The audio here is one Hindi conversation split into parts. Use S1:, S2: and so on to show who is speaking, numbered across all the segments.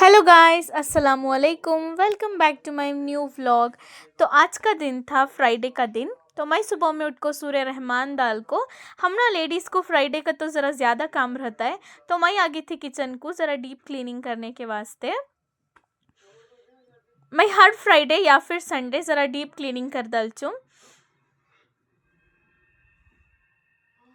S1: हेलो गाइस, अस्सलाम वालेकुम। Welcome back to my new vlog. तो आज का दिन था फ्राइडे का दिन। तो मैं सुबह में उठ को सूर्य रहमान दाल को हम ना लेडीज़ को फ्राइडे का तो ज़रा ज़्यादा काम रहता है। तो मैं आ गई थी किचन को ज़रा डीप क्लीनिंग करने के वास्ते। मैं हर फ्राइडे या फिर संडे ज़रा डीप क्लीनिंग कर डालती।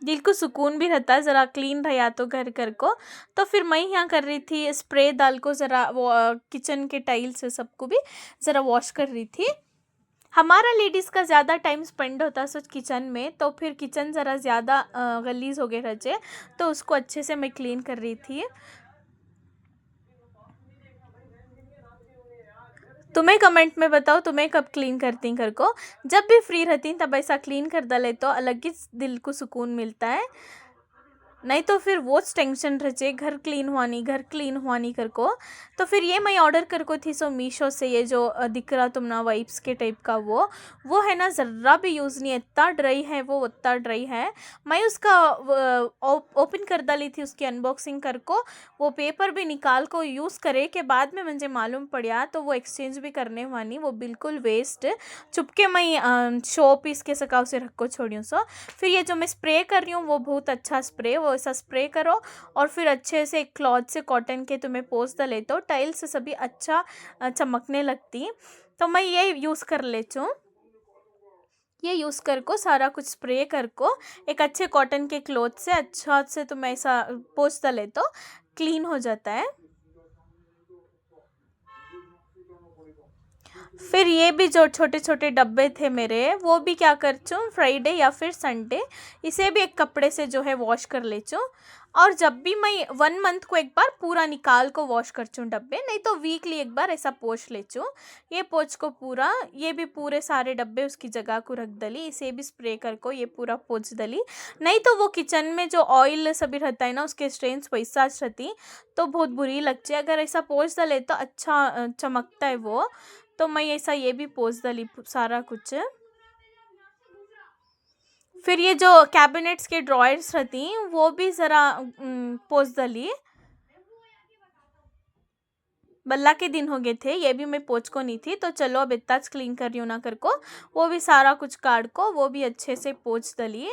S1: दिल को सुकून भी रहता है, ज़रा क्लीन रहा तो घर घर को। तो फिर मैं यहाँ कर रही थी स्प्रे दाल को, ज़रा वो किचन के टाइल्स से सबको भी ज़रा वॉश कर रही थी। हमारा लेडीज़ का ज़्यादा टाइम स्पेंड होता है सोच किचन में, तो फिर किचन ज़रा ज़्यादा गलीज हो गए रचे, तो उसको अच्छे से मैं क्लीन कर रही थी। तुम्हें कमेंट में बताओ तुम्हें कब क्लीन करती घर को। जब भी फ्री रहती तब ऐसा क्लीन कर डाले तो अलग ही दिल को सुकून मिलता है। नहीं तो फिर वो टेंशन रहे घर क्लीन हुआ नहीं कर को। तो फिर ये मैं ऑर्डर कर को थी सो मीशो से, ये जो दिख रहा तुम ना वाइप्स के टाइप का वो है ना, ज़रा भी यूज़ नहीं है, इतना ड्राई है वो, उतना ड्राई है। मैं उसका ओपन कर डाली थी उसकी अनबॉक्सिंग कर को, वो पेपर भी निकाल को यूज़ करे के बाद में मुझे मालूम पड़ा तो वो एक्सचेंज भी करने वाली, वो बिल्कुल वेस्ट। चुपके मैं शो पीस के सकाव से रख को छोड़ी सो। फिर ये जो मैं स्प्रे कर रही हूँ वो बहुत अच्छा स्प्रे, वो ऐसा स्प्रे करो और फिर अच्छे से एक क्लॉथ से कॉटन के तुम्हें पोंछ डाले तो टाइल्स से सभी अच्छा चमकने लगती। तो मैं ये यूज़ कर लेती हूँ। ये यूज़ कर को सारा कुछ स्प्रे कर को एक अच्छे कॉटन के क्लॉथ से अच्छा से तुम्हें ऐसा पोंछ डाले तो क्लीन हो जाता है। फिर ये भी जो छोटे छोटे डब्बे थे मेरे, वो भी क्या करती हूँ फ्राइडे या फिर संडे इसे भी एक कपड़े से जो है वॉश कर लेती हूँ। और जब भी मैं 1 मंथ को एक बार पूरा निकाल को वॉश करती हूँ डब्बे, नहीं तो वीकली एक बार ऐसा पोंछ लेती हूँ। ये पोंछ को पूरा, ये भी पूरे सारे डब्बे उसकी जगह को रख दली, इसे भी स्प्रे कर को ये पूरा पोंछ दली। नहीं तो वो किचन में जो ऑयल सभी रहता है ना, उसके स्ट्रेन्स वैसा रहती तो बहुत बुरी लगती है। अगर ऐसा पोंछ दले तो अच्छा चमकता है वो। तो मैं ऐसा ये भी पोंछ दली सारा कुछ। फिर ये जो कैबिनेट्स के ड्रॉयर्स रहती वो भी ज़रा पोंछ दली। बल्ला के दिन हो गए थे, ये भी मैं पोंछ को नहीं थी, तो चलो अब इतना क्लीन कर रही हूँ ना कर को, वो भी सारा कुछ काट को वो भी अच्छे से पोंछ दली।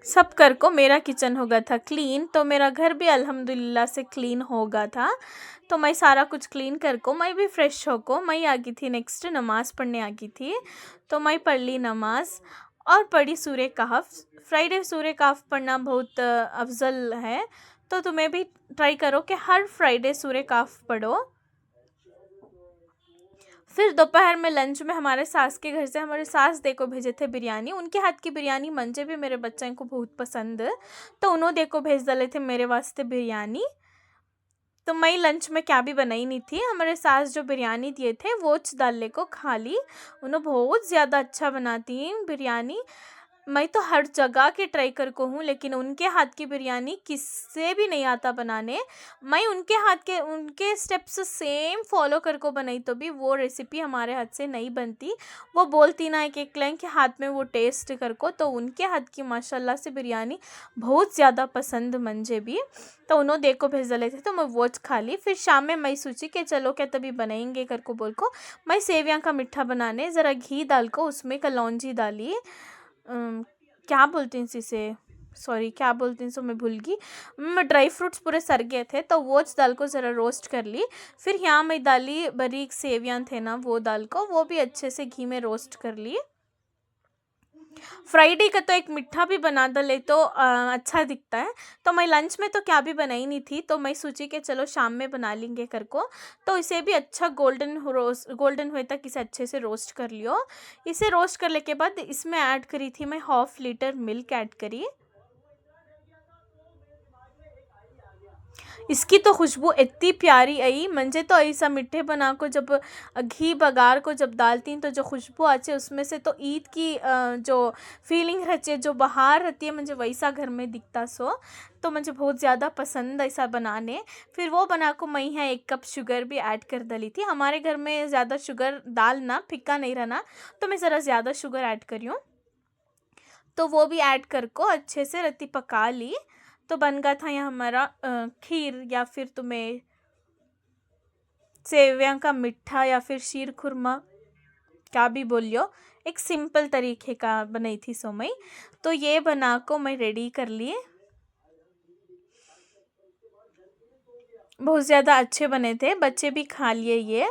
S1: सब कर को मेरा किचन हो गया था क्लीन, तो मेरा घर भी अल्हम्दुलिल्लाह से क्लीन हो गया था। तो मैं सारा कुछ क्लीन कर को मैं भी फ्रेश हो को मैं आ गई थी, नेक्स्ट नमाज़ पढ़ने आ गई थी। तो मैं पढ़ ली नमाज और पढ़ी सूर्य कहफ। फ्राइडे सूर्य कहफ पढ़ना बहुत अफजल है, तो तुम्हें भी ट्राई करो कि हर फ्राइडे सूर्य कहफ पढ़ो। फिर दोपहर में लंच में हमारे सास के घर से हमारे सास देखो भेजे थे बिरयानी, उनके हाथ की बिरयानी मंजे भी मेरे बच्चों को बहुत पसंद है, तो उन्होंने देखो भेज डाले थे मेरे वास्ते बिरयानी। तो मैं लंच में क्या भी बनाई नहीं थी, हमारे सास जो बिरयानी दिए थे वो डालने को खा ली। उन्हें बहुत ज़्यादा अच्छा बनाती हैं बिरयानी। मैं तो हर जगह के ट्राई कर को हूँ, लेकिन उनके हाथ की बिरयानी किससे भी नहीं आता बनाने। मैं उनके हाथ के उनके स्टेप्स सेम फॉलो कर को बनाई तो भी वो रेसिपी हमारे हाथ से नहीं बनती। वो बोलती ना एक एक लाइन के हाथ में वो टेस्ट कर को, तो उनके हाथ की माशाल्लाह से बिरयानी बहुत ज़्यादा पसंद मंझे भी। तो उन्होंने देखो भेज डाले थे तो मैं वो खा ली। फिर शाम में मैं सोची कि चलो क्या तभी बनाएंगे कर को बोल को मैं सेवियाँ का मिठा बनाने ज़रा घी डाल को उसमें कलौंजी डाली। क्या बोलते हैं इसे, सॉरी क्या बोलते हैं सो मैं भूल गई। ड्राई फ्रूट्स पूरे सर गए थे तो वो दाल को ज़रा रोस्ट कर ली। फिर यहाँ मैं डाली बारीक सेवियाँ थे ना, वो दाल को वो भी अच्छे से घी में रोस्ट कर ली। फ्राइडे का तो एक मिठा भी बना डाले तो अच्छा दिखता है। तो मैं लंच में तो क्या भी बनाई नहीं थी, तो मैं सोची कि चलो शाम में बना लेंगे कर को। तो इसे भी अच्छा गोल्डन हुए तक इसे अच्छे से रोस्ट कर लियो। इसे रोस्ट करने के बाद इसमें ऐड करी थी मैं 1/2 लीटर मिल्क ऐड करी। इसकी तो खुशबू इतनी प्यारी आई, मुझे तो ऐसा मीठे बना को जब घी बघार को जब डालती हैं तो जो खुशबू आती है उसमें से, तो ईद की जो फीलिंग रहती है, जो बाहर रहती है, मुझे वैसा घर में दिखता सो। तो मुझे बहुत ज़्यादा पसंद ऐसा बनाने। फिर वो बना को मैं यहाँ 1 कप शुगर भी ऐड कर डाली थी। हमारे घर में ज़्यादा शुगर डालना फिक्का नहीं रहना, तो मैं ज़रा ज़्यादा शुगर ऐड करी हूँ। तो वो भी ऐड कर को अच्छे से रत्ती पका ली। तो बन गया था यहाँ हमारा खीर, या फिर तुम्हें सेवैयाँ का मिठा, या फिर शीर खुरमा, क्या भी बोलियो। एक सिंपल तरीके का बनाई थी सोमई। तो ये बना को मैं रेडी कर लिए। बहुत ज़्यादा अच्छे बने थे, बच्चे भी खा लिए ये।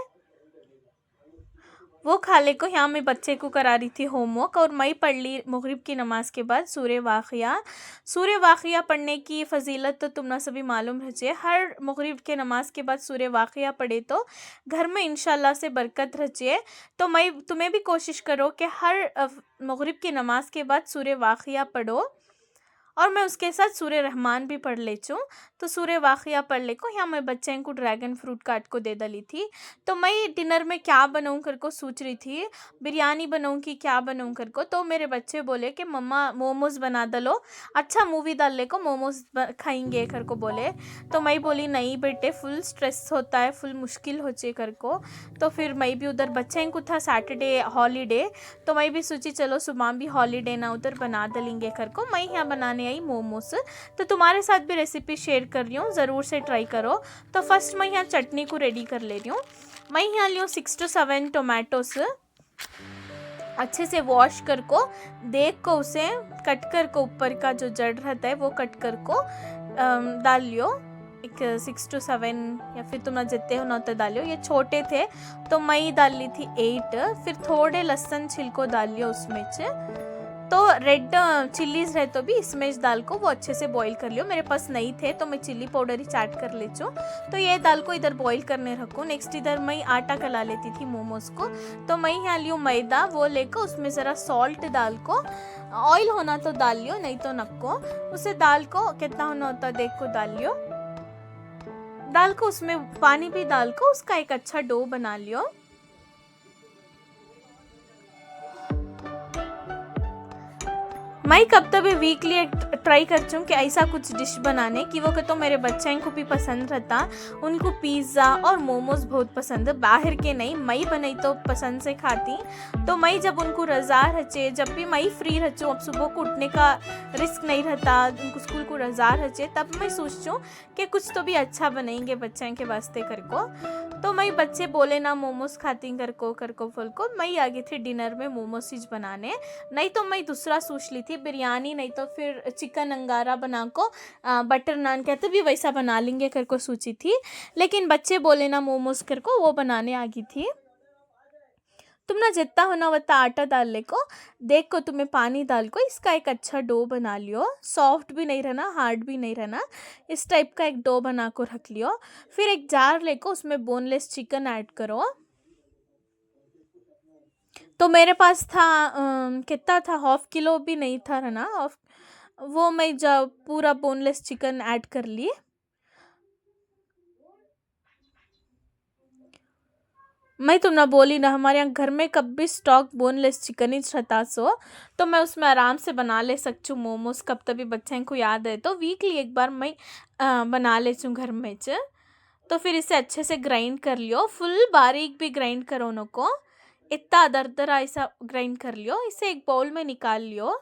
S1: वो खाले को यहाँ मैं बच्चे को करा रही थी होमवर्क, और मैं पढ़ ली मगरिब की नमाज के बाद सूर्य वाक़िया। सूर्य वाक़िया पढ़ने की फ़जीलत तो तुम ना सभी मालूम रहे। हर मगरिब के नमाज के बाद सूर्य वाक़िया पढ़े तो घर में इंशाल्लाह से बरकत रहे। तो मैं तुम्हें भी कोशिश करो कि हर मगरिब की नमाज के बाद सूर्य वाक़िया पढ़ो, और मैं उसके साथ सूर्य रहमान भी पढ़ लेती हूँ। तो सूर्य वाक़िया पढ़ ले को यहाँ मैं बच्चे को ड्रैगन फ्रूट काट को दे डाली थी। तो मैं डिनर में क्या बनाऊँ कर को सोच रही थी, बिरयानी बनाऊँ कि क्या बनाऊँ कर को। तो मेरे बच्चे बोले कि मम्मा मोमोज़ बना दलो, अच्छा मूवी डाल ले को मोमोज़ खाएंगे कर को बोले। तो मैं बोली नहीं बेटे, फुल स्ट्रेस होता है, फुल मुश्किल हो चे कर को। तो फिर मैं भी उधर बच्चे को था सैटरडे हॉलीडे, तो मैं भी सोची चलो सुबह भी हॉलीडे ना उधर बना दलेंगे कर को। मैं यहाँ बनाने आई मोमोस। तो तुम्हारे साथ भी रेसिपी शेयर कर रही हूँ, ज़रूर से ट्राई करो। तो फर्स्ट मैं यहाँ चटनी को रेडी कर ले रही हूँ। मैं यहाँ ली हूँ 6 to 7 टोमेटोस, अच्छे से वॉश कर को देख को उसे कट कर को ऊपर का जो जड़ रहता है वो कट कर को डाल लियो। एक 6 to 7 या फिर तुम जितने हो ना उतना डालियो। ये छोटे थे तो मैं डाल ली थी 8। फिर थोड़े लहसुन छिलको डाल लियो उसमें से। तो रेड चिल्लीज रहे तो भी इसमें डाल को वो अच्छे से बॉईल कर लियो। मेरे पास नहीं थे तो मैं चिल्ली पाउडर ही चाट कर लेती हूँ। तो ये दाल को इधर बॉईल करने रखूँ। नेक्स्ट इधर मैं आटा कला लेती थी मोमोज को। तो मैं यहाँ लियो मैदा, वो लेकर उसमें ज़रा सॉल्ट डाल को, ऑयल होना तो डाल लियो नहीं तो नक्को। उसे दाल को कितना होना होता देख को डाल लियो। दाल को उसमें पानी भी डाल को उसका एक अच्छा डो बना लियो। मैं कब तक भी वीकली ट्राई करती हूँ कि ऐसा कुछ डिश बनाने की वो तो मेरे बच्चों को भी पसंद रहता। उनको पिज़्ज़ा और मोमोज बहुत पसंद है, बाहर के नहीं, मैं बनाई तो पसंद से खाती। तो मैं जब उनको रज़ा रचे, जब भी मैं फ्री रहती हूँ, अब सुबह को उठने का रिस्क नहीं रहता, उनको स्कूल को रज़ा रचे, तब मैं सोचती हूँ कि कुछ तो भी अच्छा बनाएंगे बच्चों के वास्ते कर को। तो मैं बच्चे बोले ना मोमोज खाती कर को फल को, मैं आ गई थी डिनर में मोमोज बनाने। नहीं तो मैं दूसरा सोच ली थी बिरयानी, नहीं तो फिर चिकन अंगारा बना को बटर नान कहते भी वैसा बना लेंगे कर को सोची थी। लेकिन बच्चे बोले ना मोमोज कर को, वो बनाने आ गई थी। तुम ना जितना होना वतना आटा डाल ले को, देख को तुम्हें पानी डाल को इसका एक अच्छा डो बना लियो। सॉफ्ट भी नहीं रहना, हार्ड भी नहीं रहना, इस टाइप का एक डो बना को रख लियो। फिर एक जार ले को उसमें बोनलेस चिकन ऐड करो। तो मेरे पास था कितना था, 1/2 किलो भी नहीं था ना, वो मैं जब पूरा बोनलेस चिकन ऐड कर ली। मैं तुम ना बोली ना, हमारे यहाँ घर में कभी स्टॉक बोनलेस चिकन ही रहता सो, तो मैं उसमें आराम से बना ले सकती हूँ मोमोज। कब तभी बच्चे को याद है तो वीकली एक बार मैं बना लेती हूँ घर में तो फिर इसे अच्छे से ग्राइंड कर लियो, फुल बारीक भी ग्राइंड करो उनको, इतना दरदरा ऐसा ग्राइंड कर लियो। इसे एक बाउल में निकाल लियो।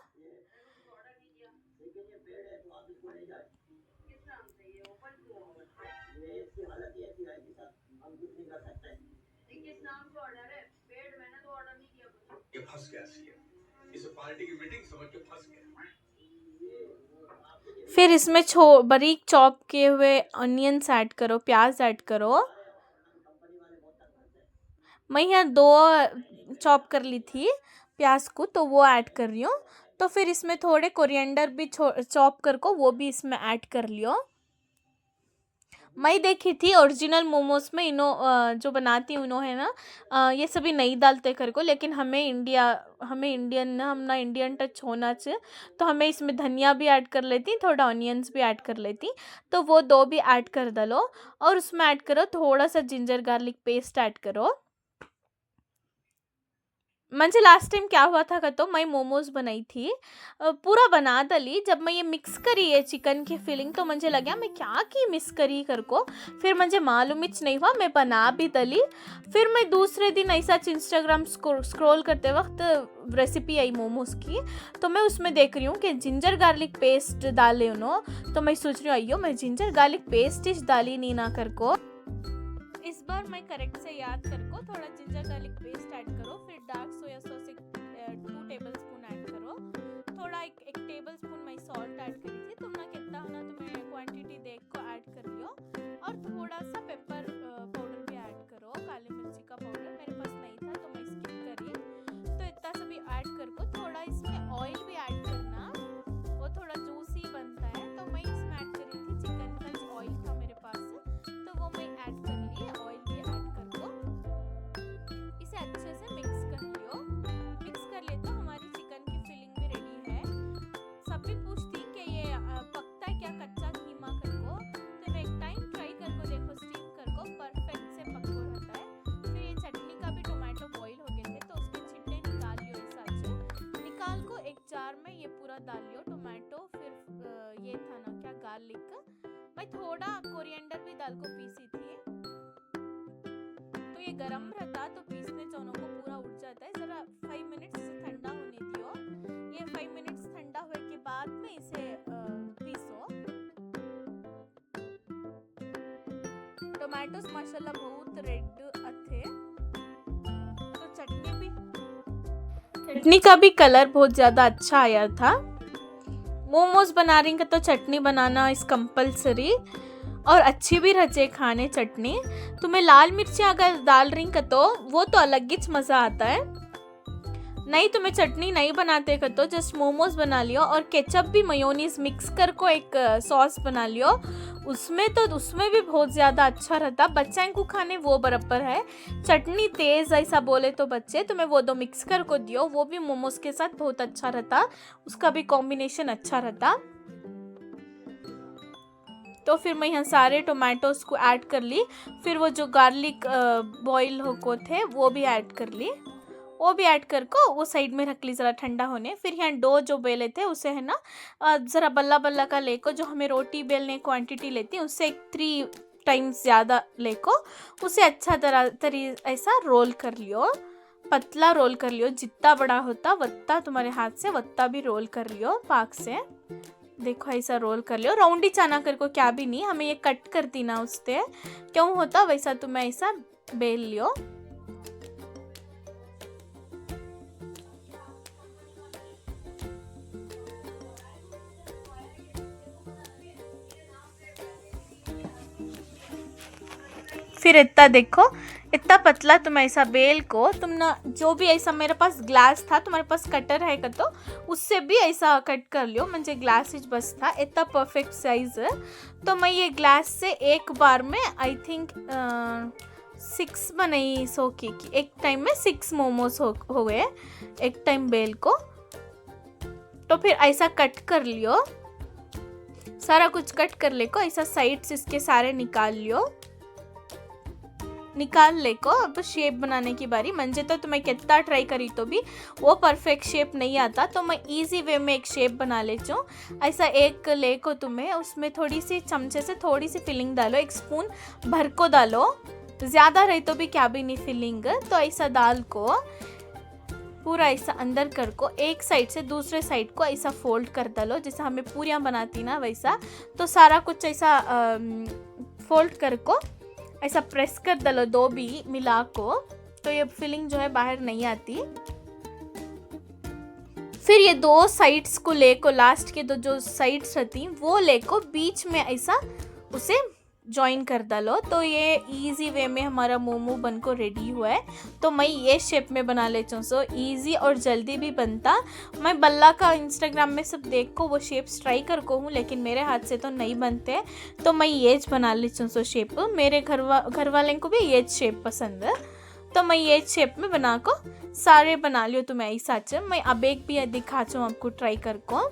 S2: ये फंस गया सीएम, इसे पार्टी की मीटिंग समझ के फंस गया।
S1: फिर इसमें बारीक चॉप किए हुए ऑनियंस ऐड करो, प्याज ऐड करो। मैं यहाँ 2 चॉप कर ली थी प्याज को, तो वो ऐड कर रही हूँ। तो फिर इसमें थोड़े कोरिएंडर भी चॉप कर को वो भी इसमें ऐड कर लियो। मैं देखी थी ओरिजिनल मोमोज में जो बनाती उन्होंने ना ये सभी नहीं डालते कर को, लेकिन हमें इंडियन हम ना इंडियन टच होना चाहिए, तो हमें इसमें धनिया भी ऐड कर लेती, थोड़ा ऑनियंस भी ऐड कर लेती। तो वो 2 भी ऐड कर डालो, और उसमें ऐड करो थोड़ा सा जिंजर गार्लिक पेस्ट ऐड करो। म्हणजे लास्ट टाइम क्या हुआ था तो मैं मोमोज बनाई थी, पूरा बना डली। जब मैं ये मिक्स करी है चिकन की फीलिंग तो मुझे लगा मैं क्या की मिक्स करी कर को, फिर मुझे मालूम ही नहीं हुआ, मैं बना भी डली। फिर मैं दूसरे दिन ऐसा इंस्टाग्राम स्क्रॉल करते वक्त रेसिपी आई मोमोज की, तो मैं उसमें देख रही हूँ कि जिंजर गार्लिक पेस्ट डाले उन्होंने, तो मैं सोच रही हूँ अयो मैं जिंजर गार्लिक पेस्ट ही डाली नहीं ना कर को। इस बार मैं करेक्ट से याद कर को थोड़ा जिंजर गार्लिक पेस्ट ऐड करो, फिर dark soya sauce 2 table spoon add करो, थोड़ा एक टेबल स्पून मैं सॉल्ट ऐड करी थी, तुमने कितना होना तुम्हें क्वांटिटी देख को ऐड कर लियो, और थोड़ा सा पेपर पाउडर भी ऐड करो, काली मिर्ची का पाउडर मेरे पास नहीं था तो मैं स्किप करी, तो इतना सभी ऐड कर को। थोड़ा इसमें ऑयल भी ऐड करना, वो थोड़ा जूसी बनता है, तो मैं इसमें ऐड करी थी चिकन का जो ऑयल था मेरे पास, तो वो मैं ऐड कर ली, ऑयल भी ऐड कर दो, इसे अच्छे से मिक्स कर लियो। मिक्स कर ले तो हमारी चिकन की फिलिंग भी रेडी है। सभी पूछती कि ये पकता है क्या कच्चा कीमा कर को, तो एक टाइम ट्राई कर को देखो, स्टीम कर को परफेक्ट से पक हो रहता है। फिर ये चटनी का भी टोमेटो बॉईल हो गए थे तो उसके छिलके निकाल लियो, ऐसा अच्छे निकाल को एक जार में ये पूरा डाल लियो टोमेटो, फिर ये था ना क्या गार्लिक, मैं थोड़ा कोरिएंडर भी डाल को पीसी थी, तो ये गरम रहता तो पीसने दोनों को पूरा उठ जाता है। जरा 5 मिनट्स ठंडा होने दियो, ये 5 मिनट्स ठंडा हुए के बाद में इसे पीसो। टोमेटोस माशाल्लाह बहुत रेड थे, तो चटनी का भी कलर बहुत ज़्यादा अच्छा आया था। मोमोज बना रही का तो चटनी बनाना इस कंपलसरी, और अच्छी भी रचे खाने चटनी। तुम्हें लाल मिर्ची अगर डाल रही का तो वो तो अलग ही मज़ा आता है, नहीं तुम्हें चटनी नहीं बनाते का तो जस्ट मोमोज बना लियो, और केचप भी मेयोनीज मिक्स कर को एक सॉस बना लियो, उसमें भी बहुत ज़्यादा अच्छा रहता, बच्चे को खाने वो बराबर है। चटनी तेज़ ऐसा बोले तो बच्चे, तुम्हें वो दो मिक्स कर को दियो, वो भी मोमोज के साथ बहुत अच्छा रहता, उसका भी कॉम्बिनेशन अच्छा रहता। तो फिर मैं यहाँ सारे टोमेटोज को ऐड कर ली, फिर वो जो गार्लिक बॉईल हो को थे वो भी ऐड कर ली, वो भी ऐड कर को वो साइड में रख ली ज़रा ठंडा होने। फिर यहाँ डो जो बेले थे उसे है ना ज़रा बल्ला बल्ला का लेको, जो हमें रोटी बेलने क्वांटिटी लेती है उससे 3 टाइम्स ज़्यादा लेको, उसे अच्छा तरी ऐसा रोल कर लियो, पतला रोल कर लियो, जितना बड़ा होता वत्ता तुम्हारे हाथ से वत्ता भी रोल कर लियो पाक से। देखो ऐसा रोल कर लियो, राउंड ही चाना कर को क्या भी नहीं, हमें ये कट करती ना उससे क्यों होता वैसा तुम्हें ऐसा बेल लियो। फिर इतना देखो इतना पतला तुम ऐसा बेल को, तुम ना जो भी ऐसा मेरे पास ग्लास था, तुम्हारे पास कटर है का तो उससे भी ऐसा कट कर लियो, मुझे ग्लास ही बस था, इतना परफेक्ट साइज है। तो मैं ये ग्लास से एक बार में आई थिंक 6 बनाई सो की एक टाइम में 6 मोमोज हो गए एक टाइम बेल को। तो फिर ऐसा कट कर लियो, सारा कुछ कट कर ले को, ऐसा साइड से इसके सारे निकाल लियो, निकाल ले को। अब शेप बनाने की बारी, मंजे तो मैं कितना ट्राई करी तो भी वो परफेक्ट शेप नहीं आता, तो मैं इजी वे में एक शेप बना लेती हूँ। ऐसा एक ले को तुम्हें उसमें थोड़ी सी चमचे से थोड़ी सी फिलिंग डालो, 1 स्पून भर को डालो, ज़्यादा रहे तो भी क्या भी नहीं फिलिंग, तो ऐसा दाल को पूरा ऐसा अंदर कर को एक साइड से दूसरे साइड को ऐसा फोल्ड कर डालो, जैसा हमें पूरियाँ बनाती ना वैसा। तो सारा कुछ ऐसा फोल्ड कर को ऐसा प्रेस कर डालो, 2 भी मिला को, तो ये फिलिंग जो है बाहर नहीं आती। फिर ये 2 साइड्स को ले को, लास्ट के 2 जो साइड्स रहती वो ले को बीच में ऐसा उसे जॉइन कर डालो, तो ये इजी वे में हमारा मोमो बन को रेडी हुआ है। तो मैं ये शेप में बना लेती हूँ, सो इजी और जल्दी भी बनता। मैं बल्ला का इंस्टाग्राम में सब देख को वो शेप्स ट्राई कर को हूँ, लेकिन मेरे हाथ से तो नहीं बनते, तो मैं ये बना लेती हूँ। सो शेप मेरे घर वाले को भी ये शेप पसंद है, तो मैं ये शेप में बना को सारे बना लियो। तो मैं ऐसा मैं अब एक भी दिखाती हूँ आपको ट्राई कर को।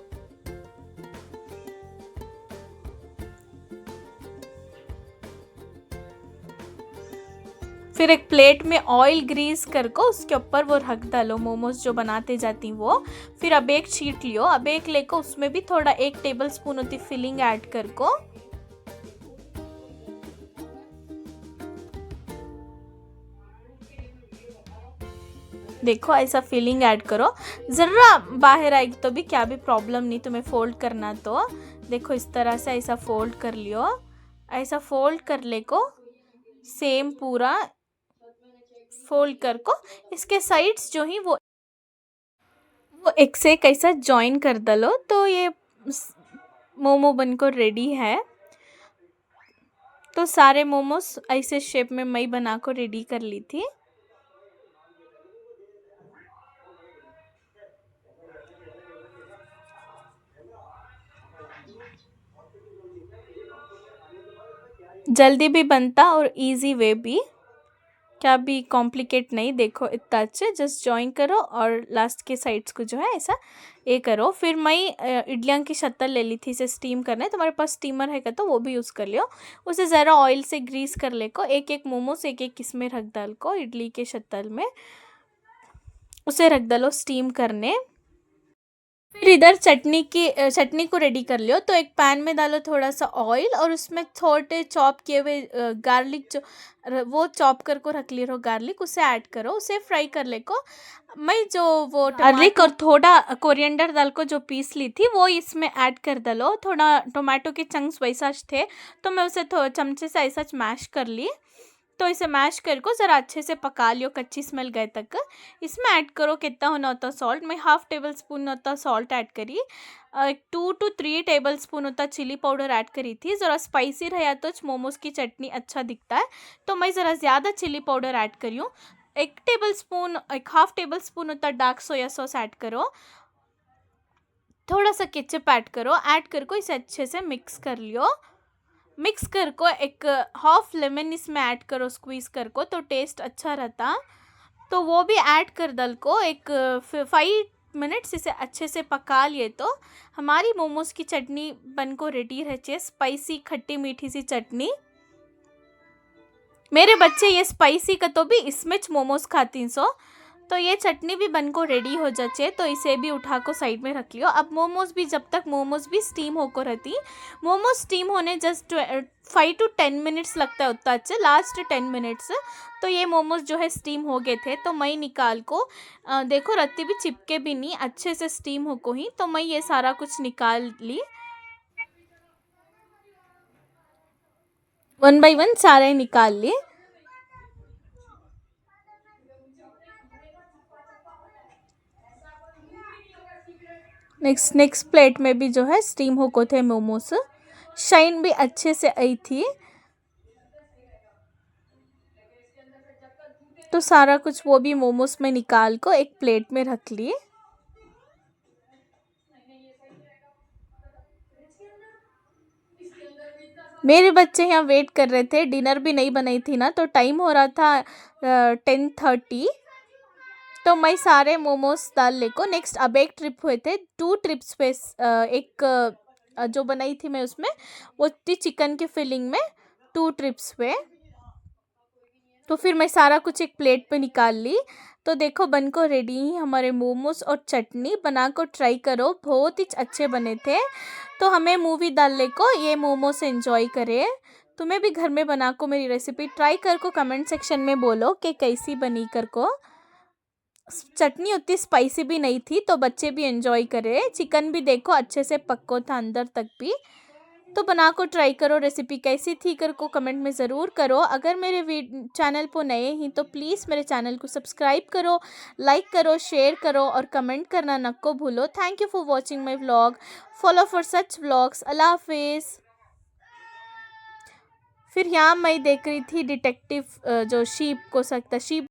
S1: फिर एक प्लेट में ऑयल ग्रीस कर को उसके ऊपर वो रख डालो, मोमोज जो बनाते जाती वो। फिर अब एक शीट लियो, अब एक लेको उसमें भी थोड़ा 1 टेबल स्पून होती फिलिंग ऐड कर को। देखो ऐसा फिलिंग ऐड करो, ज़रा बाहर आएगी तो भी क्या भी प्रॉब्लम नहीं, तुम्हें फोल्ड करना तो देखो इस तरह से ऐसा फोल्ड कर लियो। ऐसा फोल्ड कर ले को सेम पूरा फोल्ड कर को इसके साइड्स जो ही वो एक से एक ऐसा जॉइन कर दलो। तो ये मोमो बन को रेडी है। तो सारे मोमोज ऐसे शेप में मैं बना को रेडी कर ली थी। जल्दी भी बनता और इजी वे भी, क्या भी कॉम्प्लिकेट नहीं। देखो इतना अच्छे जस्ट जॉइन करो और लास्ट के साइड्स को जो है ऐसा ये करो। फिर मैं इडलियाँ की शक्ल ले ली थी, इसे स्टीम करना है। तुम्हारे पास स्टीमर है क्या तो वो भी यूज़ कर लियो। उसे ज़रा ऑयल से ग्रीस कर ले को, एक एक मोमोस एक एक किस में रख डाल को इडली के शक्ल में, उसे रख डालो स्टीम करने। फिर इधर चटनी को रेडी कर लियो। तो एक पैन में डालो थोड़ा सा ऑयल और उसमें छोटे चॉप किए हुए गार्लिक जो वो चॉप कर को रख ले रहो गार्लिक, उसे ऐड करो, उसे फ्राई कर ले को। मैं जो वो गार्लिक और थोड़ा कोरिएंडर डाल को जो पीस ली थी वो इसमें ऐड कर डालो। थोड़ा टोमेटो के चंक्स वैसा थे तो मैं उसे चमचे से ऐसा मैश कर ली। तो इसे मैश करके ज़रा अच्छे से पका लियो कच्ची स्मेल गए तक। इसमें ऐड करो कितना होना होता सॉल्ट, मैं 1/2 टेबल स्पून होता सॉल्ट ऐड करी। 2 to 3 टेबल स्पून होता चिली पाउडर ऐड करी थी। ज़रा स्पाइसी रहा तो मोमोज़ की चटनी अच्छा दिखता है, तो मैं ज़रा ज़्यादा चिली पाउडर ऐड करी हूँ। 1/2 टेबल स्पून होता डार्क सोया सॉस ऐड करो। थोड़ा सा केचप ऐड करो, ऐड करके इसे अच्छे से मिक्स कर लियो। मिक्स कर को एक 1/2 लेमन इसमें ऐड करो स्क्वीज़ कर को, तो टेस्ट अच्छा रहता। तो वो भी ऐड कर दल को एक 5 मिनट्स इसे अच्छे से पका लिए तो हमारी मोमोज़ की चटनी बन को रेडी रहती है। स्पाइसी खट्टी मीठी सी चटनी। मेरे बच्चे ये स्पाइसी का तो भी इसमें मोमोज़ खाती सो, तो ये चटनी भी बन को रेडी हो जाचे। तो इसे भी उठा को साइड में रख लियो। अब मोमोज़ भी जब तक मोमोज़ भी स्टीम होकर रहती, मोमोज स्टीम होने जस्ट 5 to 10 मिनट्स लगता है उतना अच्छे, लास्ट 10 मिनट्स। तो ये मोमोज़ जो है स्टीम हो गए थे, तो मैं निकाल को देखो रत्ती भी चिपके भी नहीं, अच्छे से स्टीम हो को ही। तो मैं ये सारा कुछ निकाल ली, 1 by 1 सारे निकाल लिए। नेक्स्ट प्लेट में भी जो है स्टीम हो को थे मोमोस, शाइन भी अच्छे से आई थी। तो सारा कुछ वो भी मोमोस में निकाल को एक प्लेट में रख लिए। मेरे बच्चे यहाँ वेट कर रहे थे, डिनर भी नहीं बनाई थी ना, तो टाइम हो रहा था 10:30। तो मैं सारे मोमोज डाल ले को नेक्स्ट अब एक ट्रिप हुए थे, 2 ट्रिप्स पे एक जो बनाई थी मैं उसमें वो थी चिकन की फिलिंग में 2 ट्रिप्स पे। तो फिर मैं सारा कुछ एक प्लेट पे निकाल ली। तो देखो बन को रेडी ही हमारे मोमोज और चटनी, बना को ट्राई करो, बहुत ही अच्छे बने थे। तो हमें मूवी डालने को ये मोमोज एंजॉय करे। तुम्हें भी घर में बना को मेरी रेसिपी ट्राई कर को कमेंट सेक्शन में बोलो कि कैसी बनी कर को। चटनी उतनी स्पाइसी भी नहीं थी तो बच्चे भी एंजॉय करे। चिकन भी देखो अच्छे से पक्को था अंदर तक भी। तो बना को ट्राई करो, रेसिपी कैसी थी कर को कमेंट में ज़रूर करो। अगर मेरे चैनल पर नए हैं तो प्लीज़ मेरे चैनल को सब्सक्राइब करो, लाइक करो, शेयर करो और कमेंट करना न को भूलो। Thank you for watching my vlog, follow for such vlogs. अल्लाह हाफिज़। फिर यहाँ मैं देख रही थी डिटेक्टिव जो शीप को सकता शीप